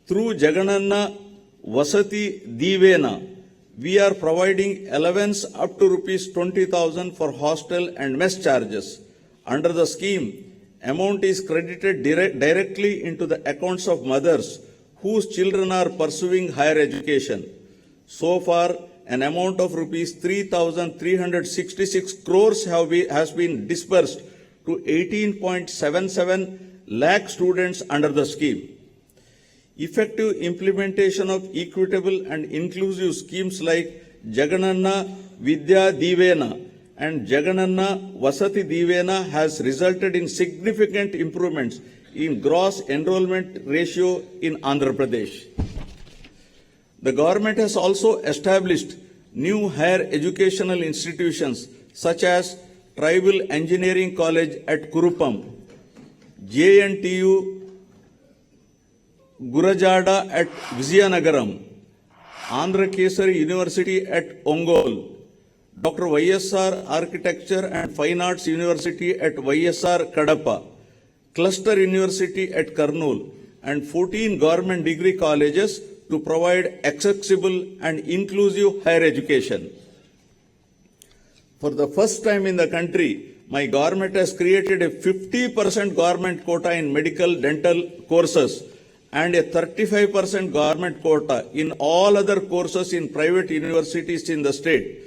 Through Jagananna Vasati Divena, we are providing allowance up to rupees 20,000 for hostel and mess charges. Under the scheme, amount is credited directly into the accounts of mothers whose children are pursuing higher education. So far, an amount of rupees 3,366 crores has been disbursed to 18.77 lakh students under the scheme. Effective implementation of equitable and inclusive schemes like Jagananna Vidya Divena and Jagananna Vasati Divena has resulted in significant improvements in gross enrollment ratio in Andhra Pradesh. The government has also established new higher educational institutions such as Tribal Engineering College at Kurupam, JNTU Gurajada at Vizianagaram, Andhra Kesari University at Ongole, Dr. YSR Architecture and Fine Arts University at YSR Kadapa, Cluster University at Kurnool, and 14 government degree colleges to provide accessible and inclusive higher education. For the first time in the country, my government has created a 50% government quota in medical dental courses and a 35% government quota in all other courses in private universities in the state.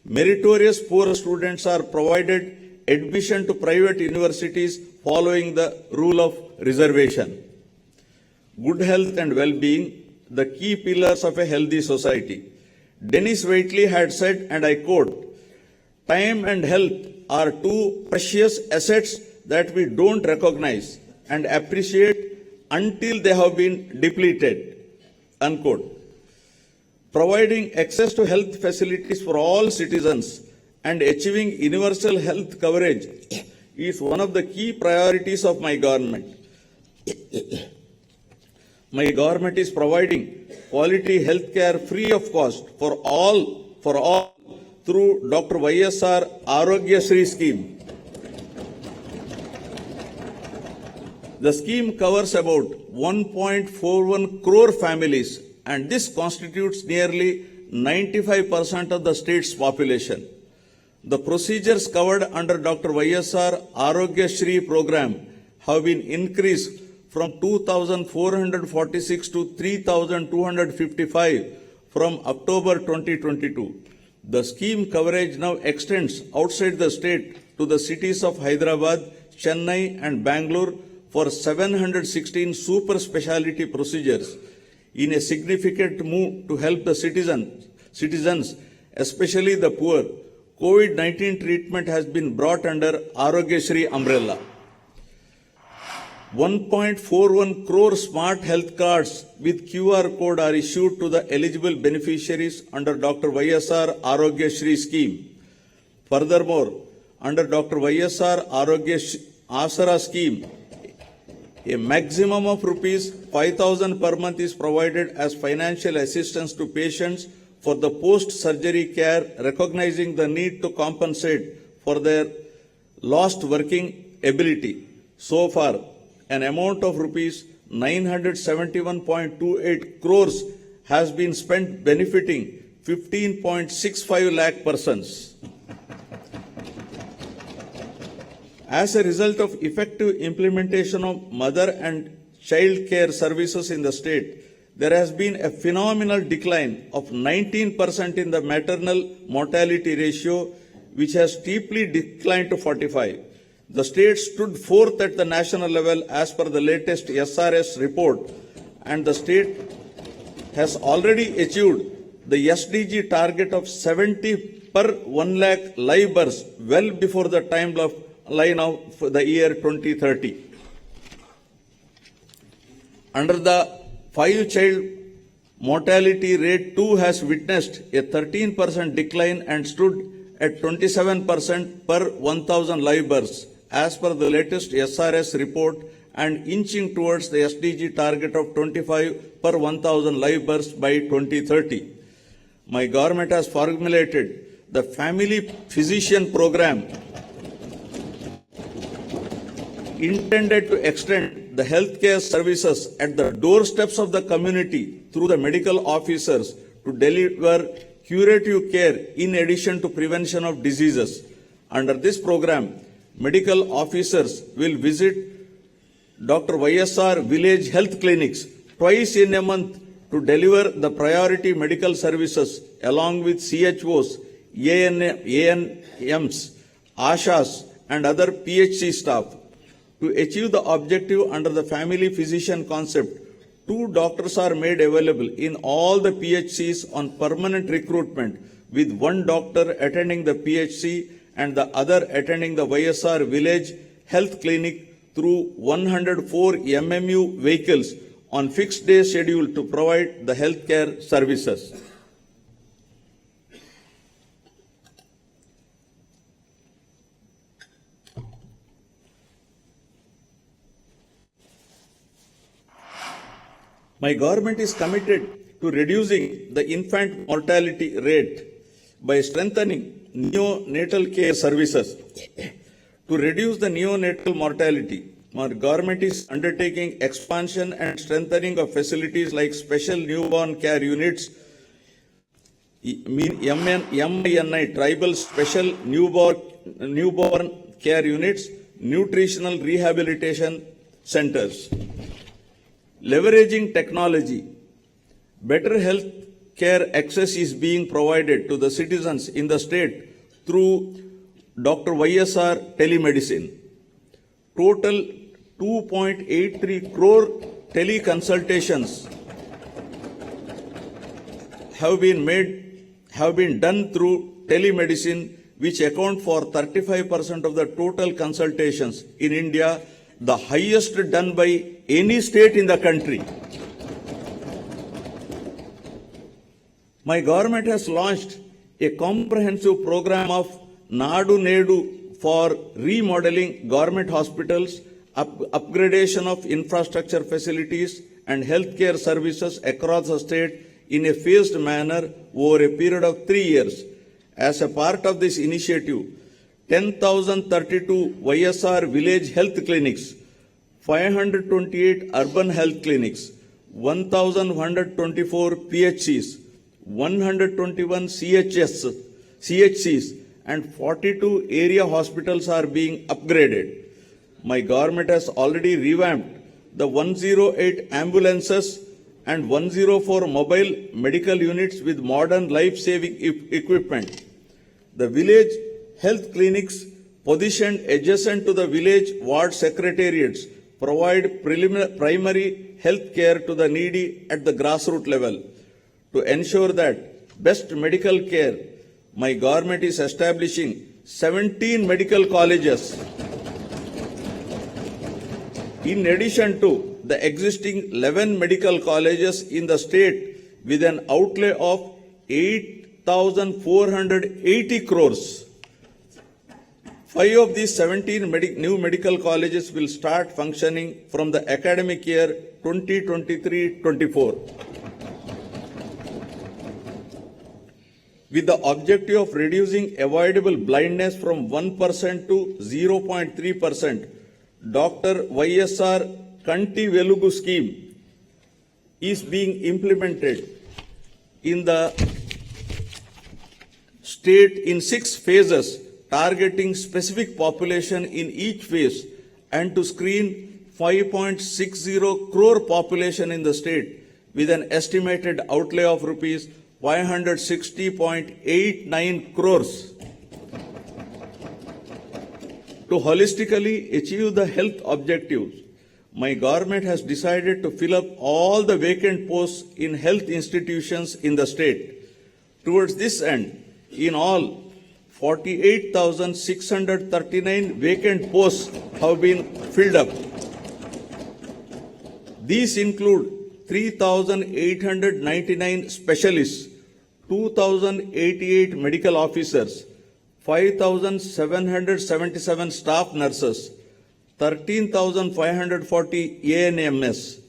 Meritorious poor students are provided admission to private universities following the rule of reservation. Good health and well-being, the key pillars of a healthy society. Dennis Waitley had said, and I quote, "Time and health are two precious assets that we don't recognize and appreciate until they have been depleted," unquote. Providing access to health facilities for all citizens and achieving universal health coverage is one of the key priorities of my government. My government is providing quality health care free of cost for all through Dr. YSR Arogya Shri scheme. The scheme covers about 1.41 crore families, and this constitutes nearly 95% of the state's population. The procedures covered under Dr. YSR Arogya Shri program have been increased from 2,446 to 3,255 from October 2022. The scheme coverage now extends outside the state to the cities of Hyderabad, Chennai and Bangalore for 716 super specialty procedures in a significant move to help the citizens, especially the poor. COVID-19 treatment has been brought under Arogya Shri umbrella. 1.41 crore smart health cards with QR code are issued to the eligible beneficiaries under Dr. YSR Arogya Shri scheme. Furthermore, under Dr. YSR Arogya Asara scheme, a maximum of rupees 5,000 per month is provided as financial assistance to patients for the post-surgery care, recognizing the need to compensate for their lost working ability. So far, an amount of rupees 971.28 crores has been spent benefiting 15.65 lakh persons. As a result of effective implementation of mother and child care services in the state, there has been a phenomenal decline of 19% in the maternal mortality ratio, which has steeply declined to 45. The state stood fourth at the national level as per the latest SRS report, and the state has already achieved the SDG target of 70 per 1 lakh live births well before the timeline of the year 2030. Under the 5-child mortality rate too has witnessed a 13% decline and stood at 27% per 1,000 live births as per the latest SRS report, and inching towards the SDG target of 25 per 1,000 live births by 2030. My government has formulated the Family Physician Program intended to extend the healthcare services at the doorsteps of the community through the medical officers to deliver curative care in addition to prevention of diseases. Under this program, medical officers will visit Dr. YSR village health clinics twice in a month to deliver the priority medical services along with CHOs, ANMs, ASHAs and other PHC staff. To achieve the objective under the family physician concept, 2 doctors are made available in all the PHCs on permanent recruitment, with 1 doctor attending the PHC and the other attending the YSR village health clinic through 104 MMU vehicles on fixed day schedule to provide the healthcare services. My government is committed to reducing the infant mortality rate by strengthening neonatal care services. To reduce the neonatal mortality, my government is undertaking expansion and strengthening of facilities like special newborn care units, MINI, tribal special newborn care units, nutritional rehabilitation centers. Leveraging technology, better health care access is being provided to the citizens in the state through Dr. YSR telemedicine. Total 2.83 crore teleconsultations have been done through telemedicine, which account for 35% of the total consultations in India, the highest done by any state in the country. My government has launched a comprehensive program of Nadu Nedu for remodeling government hospitals, upgradation of infrastructure facilities and healthcare services across the state in a phased manner over a period of 3 years. As a part of this initiative, 10,032 YSR village health clinics, 528 urban health clinics, 1,124 PHCs, 121 CHCs and 42 area hospitals are being upgraded. My government has already revamped the 108 ambulances and 104 mobile medical units with modern life-saving equipment. The village health clinics positioned adjacent to the village ward secretariats provide primary health care to the needy at the grassroots level. To ensure that best medical care, my government is establishing 17 medical colleges in addition to the existing 11 medical colleges in the state with an outlay of 8,480 crores. 5 of these 17 new medical colleges will start functioning from the academic year 2023-24. With the objective of reducing avoidable blindness from 1% to 0.3%, Dr. YSR Kanti Velugu scheme is being implemented in the state in 6 phases, targeting specific population in each phase and to screen 5.60 crore population in the state with an estimated outlay of rupees 560.89 crores. To holistically achieve the health objectives, my government has decided to fill up all the vacant posts in health institutions in the state. Towards this end, in all, 48,639 vacant posts have been filled up. These include 3,899 specialists, 2,088 medical officers, 5,777 staff nurses, 13,540 ANMs,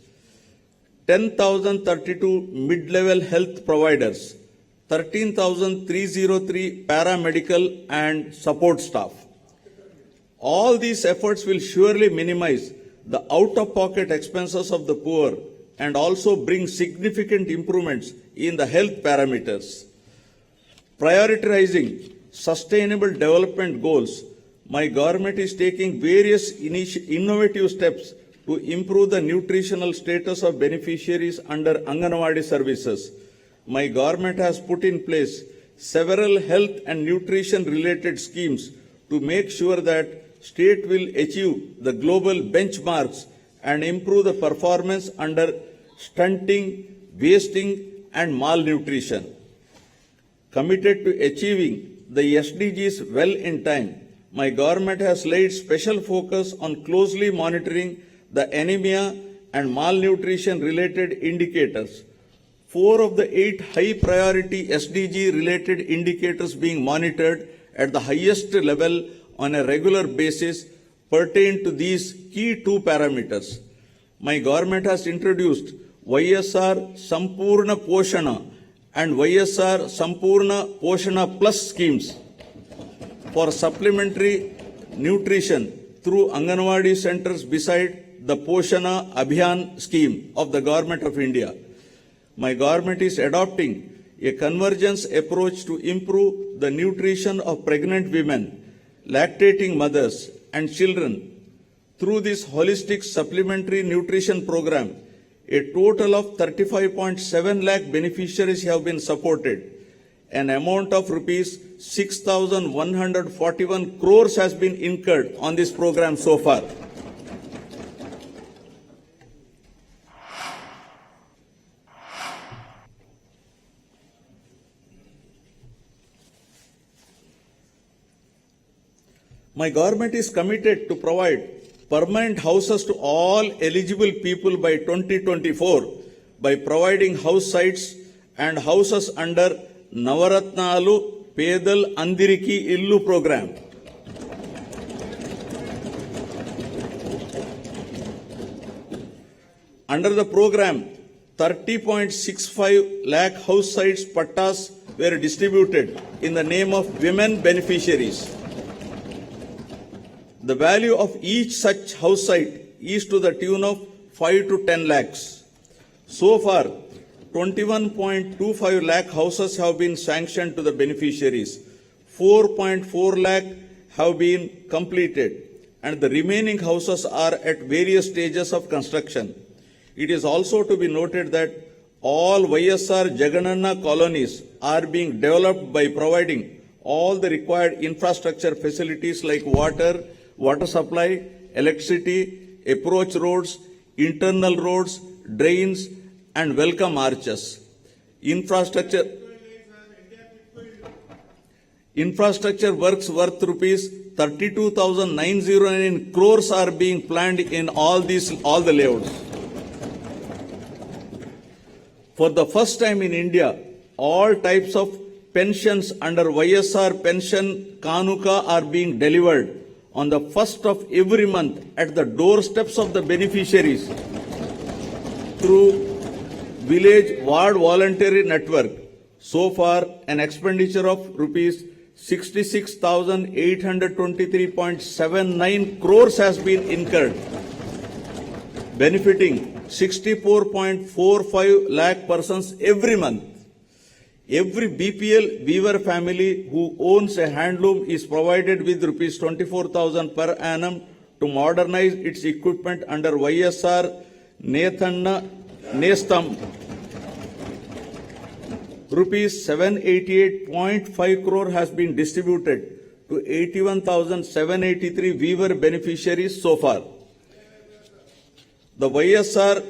10,032 mid-level health providers, 13,303 paramedical and support staff. All these efforts will surely minimize the out-of-pocket expenses of the poor and also bring significant improvements in the health parameters. Prioritizing sustainable development goals, my government is taking various innovative steps to improve the nutritional status of beneficiaries under Anganwadi services. My government has put in place several health and nutrition related schemes to make sure that state will achieve the global benchmarks and improve the performance under stunting, wasting and malnutrition. Committed to achieving the SDGs well in time, my government has laid special focus on closely monitoring the anemia and malnutrition related indicators. 4 of the 8 high priority SDG related indicators being monitored at the highest level on a regular basis pertain to these key 2 parameters. My government has introduced YSR Sampurna Poshana and YSR Sampurna Poshana Plus schemes for supplementary nutrition through Anganwadi centers beside the Poshana Abhiyan scheme of the Government of India. My government is adopting a convergence approach to improve the nutrition of pregnant women, lactating mothers and children. Through this holistic supplementary nutrition program, a total of 35.7 lakh beneficiaries have been supported. An amount of rupees 6,141 crores has been incurred on this program so far. My government is committed to provide permanent houses to all eligible people by 2024 by providing house sites and houses under Navaratnalu Pedal Andiriki Illu program. Under the program, 30.65 lakh house sites pattas were distributed in the name of women beneficiaries. The value of each such house site is to the tune of 5 to 10 lakhs. So far, 21.25 lakh houses have been sanctioned to the beneficiaries. 4.4 lakh have been completed and the remaining houses are at various stages of construction. It is also to be noted that all YSR Jagananna colonies are being developed by providing all the required infrastructure facilities like water supply, electricity, approach roads, internal roads, drains, and welcome arches. Infrastructure works worth rupees 32,909 crores are being planned in all the layouts. For the first time in India, all types of pensions under YSR Pension Kanuka are being delivered on the first of every month at the doorsteps of the beneficiaries through Village Ward Voluntary Network. So far, an expenditure of rupees 66,823.79 crores has been incurred, benefiting 64.45 lakh persons every month. Every BPL weaver family who owns a handloom is provided with rupees 24,000 per annum to modernize its equipment under YSR Nethanna Nestam. Rupees 788.5 crore has been distributed to 81,783 weaver beneficiaries so far. The YSR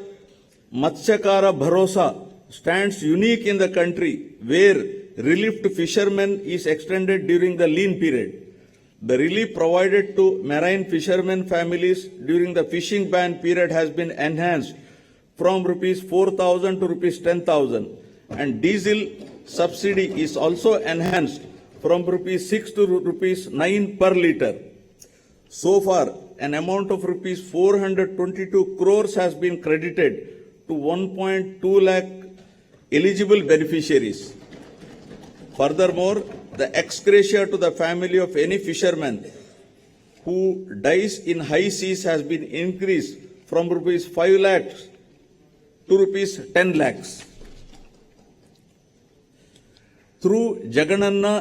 Matsyakara Bharosa stands unique in the country where relief to fishermen is extended during the lean period. The relief provided to marine fishermen families during the fishing ban period has been enhanced from rupees 4,000 to rupees 10,000 and diesel subsidy is also enhanced from rupees 6 to rupees 9 per litre. So far, an amount of rupees 422 crores has been credited to 1.2 lakh eligible beneficiaries. Furthermore, the ex gratia to the family of any fisherman who dies in high seas has been increased from rupees 5 lakhs to rupees 10 lakhs. Through Jagananna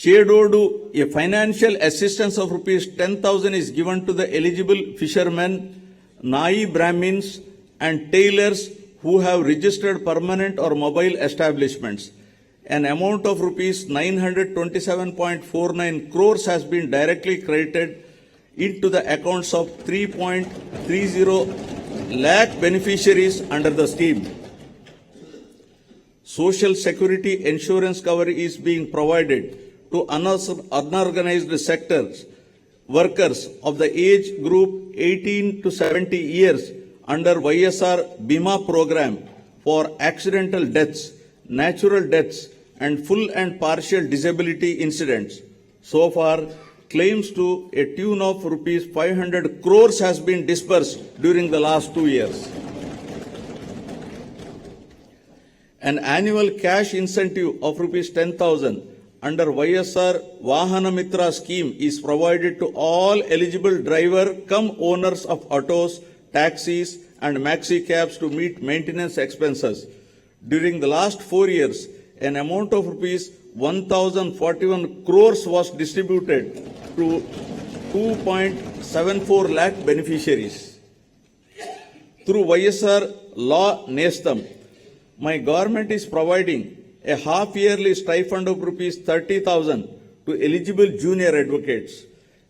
Chedodu, a financial assistance of rupees 10,000 is given to the eligible fishermen, Nai Brahmins and tailors who have registered permanent or mobile establishments. An amount of rupees 927.49 crores has been directly credited into the accounts of 3.30 lakh beneficiaries under the scheme. Social security insurance cover is being provided to unorganized sectors workers of the age group 18 to 70 years under YSR Bima program for accidental deaths, natural deaths and full and partial disability incidents. So far, claims to a tune of rupees 500 crores has been disbursed during the last 2 years. An annual cash incentive of rupees 10,000 under YSR Vahana Mitra scheme is provided to all eligible driver cum owners of autos, taxis and maxi cabs to meet maintenance expenses. During the last 4 years, an amount of rupees 1,041 crores was distributed to 2.74 lakh beneficiaries. Through YSR Law Nestam, my government is providing a half-yearly stipend of rupees 30,000 to eligible junior advocates.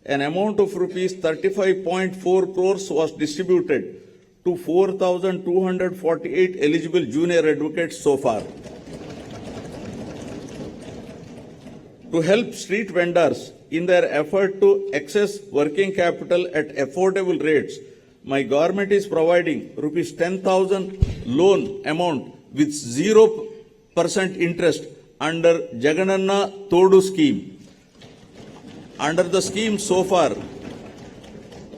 An amount of rupees 35.4 crores was distributed to 4,248 eligible junior advocates so far. To help street vendors in their effort to access working capital at affordable rates, my government is providing rupees 10,000 loan amount with 0% interest under Jagananna Todu scheme. Under the scheme so far,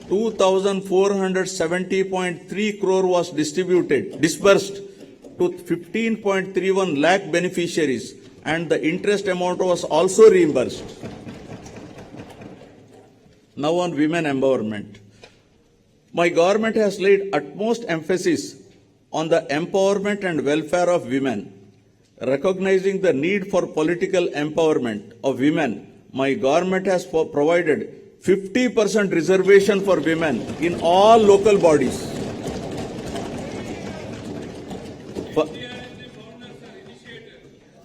2,470.3 crore was disbursed to 15.31 lakh beneficiaries and the interest amount was also reimbursed. Now on women empowerment. My government has laid utmost emphasis on the empowerment and welfare of women. Recognizing the need for political empowerment of women, my government has provided 50% reservation for women in all local bodies.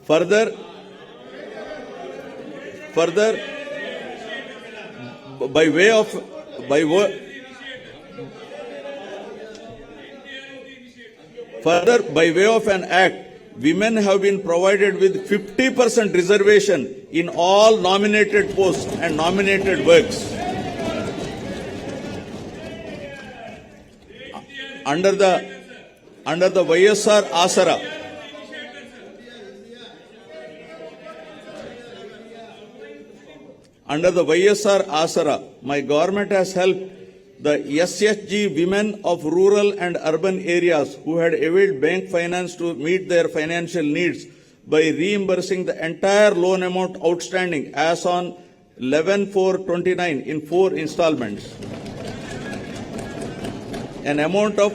Further, by way of an act, women have been provided with 50% reservation in all nominated posts and nominated works. Under the YSR Asara, my government has helped the SSG women of rural and urban areas who had availed bank finance to meet their financial needs by reimbursing the entire loan amount outstanding as on 11/4/29 in 4 installments. An amount of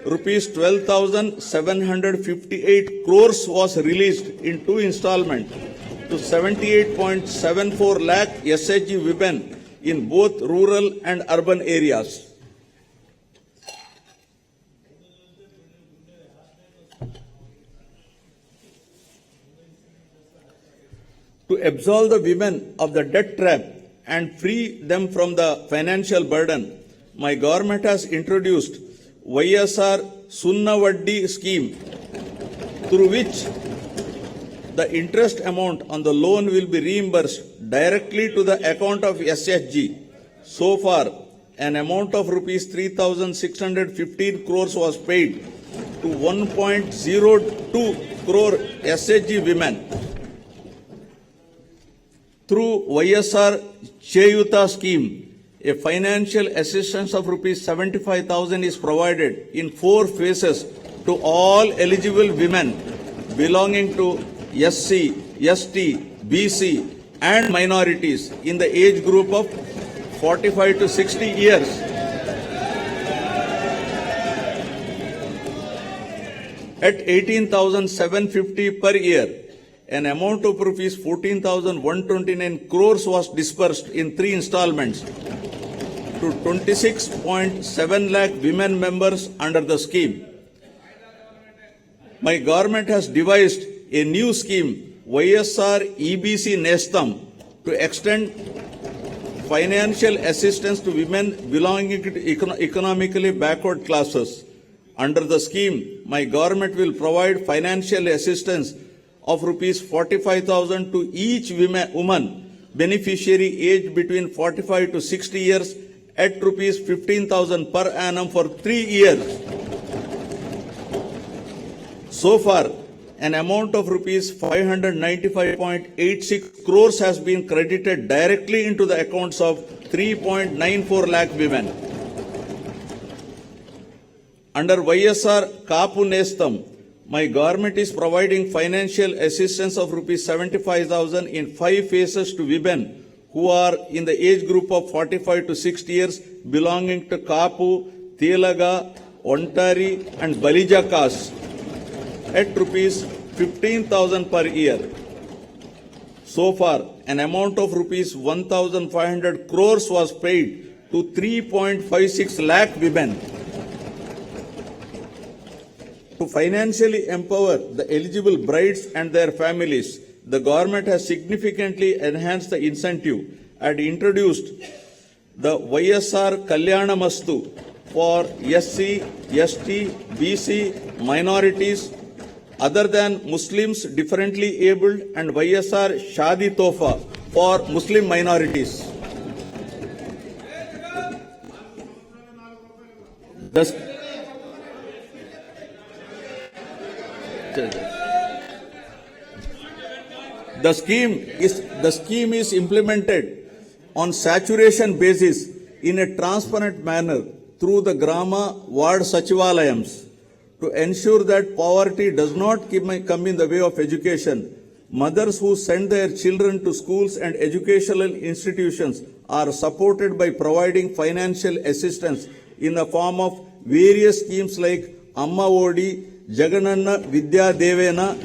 rupees 12,758 crores was released in 2 installments to 78.74 lakh SSG women in both rural and urban areas. To absolve the women of the debt trap and free them from the financial burden, my government has introduced YSR Sunnavaddi scheme, through which the interest amount on the loan will be reimbursed directly to the account of SSG. So far, an amount of rupees 3,615 crores was paid to 1.02 crore SSG women. Through YSR Cheyuta scheme, a financial assistance of rupees 75,000 is provided in 4 phases to all eligible women belonging to SC, ST, BC and minorities in the age group of 45 to 60 years. at 18,750 per year. An amount of rupees 14,129 crores was disbursed in 3 installments to 26.7 lakh women members under the scheme. My government has devised a new scheme, YSR EBC Nestam, to extend financial assistance to women belonging to economically backward classes. Under the scheme, my government will provide financial assistance of rupees 45,000 to each woman beneficiary aged between 45 to 60 years at rupees 15,000 per annum for 3 years. So far, an amount of rupees 595.86 crores has been credited directly into the accounts of 3.94 lakh women. Under YSR Kapu Nestam, my government is providing financial assistance of rupees 75,000 in 5 phases to women who are in the age group of 45 to 60 years belonging to Kapu, Telaga, Ontari and Balija castes at rupees 15,000 per year. So far, an amount of rupees 1,500 crores was paid to 3.56 lakh women. To financially empower the eligible brides and their families, the government has significantly enhanced the incentive and introduced the YSR Kalyana Mastu for SC, ST, BC, minorities other than Muslims, differently abled, and YSR Shadi Tofa for Muslim minorities. The scheme is implemented on saturation basis in a transparent manner through the Grama Ward Sachivalayams to ensure that poverty does not come in the way of education. Mothers who send their children to schools and educational institutions are supported by providing financial assistance in the form of various schemes like Amma Odi, Jagananna Vidya Divena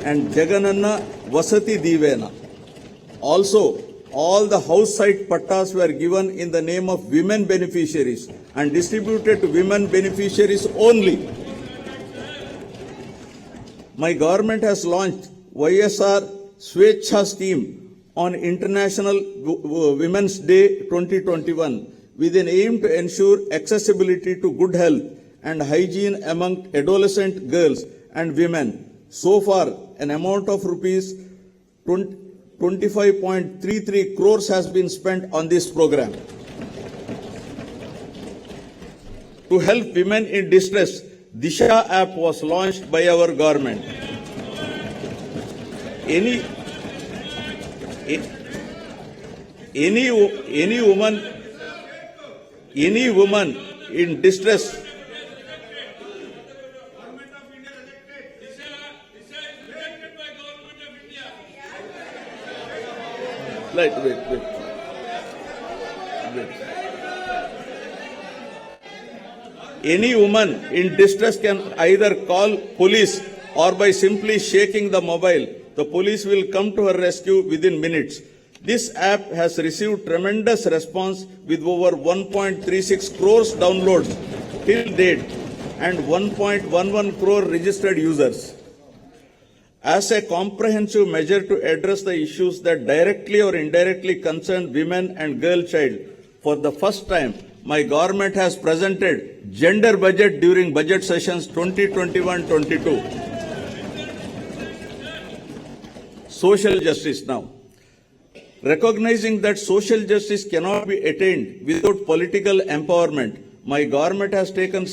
and Jagananna Vasati Divena. Also, all the house site pattas were given in the name of women beneficiaries and distributed to women beneficiaries only. My government has launched YSR Swechha scheme on International Women's Day 2021 with an aim to ensure accessibility to good health and hygiene among adolescent girls and women. So far, an amount of rupees 25.33 crores has been spent on this program. To help women in distress, Disha app was launched by our government. Any woman in distress wait. Any woman in distress can either call police or by simply shaking the mobile, the police will come to her rescue within minutes. This app has received tremendous response with over 1.36 crores downloads till date and 1.11 crore registered users. As a comprehensive measure to address the issues that directly or indirectly concern women and girl child, for the first time, my government has presented gender budget during budget sessions 2021-22. Social justice now. Recognizing that social justice cannot be attained without political empowerment, my government has taken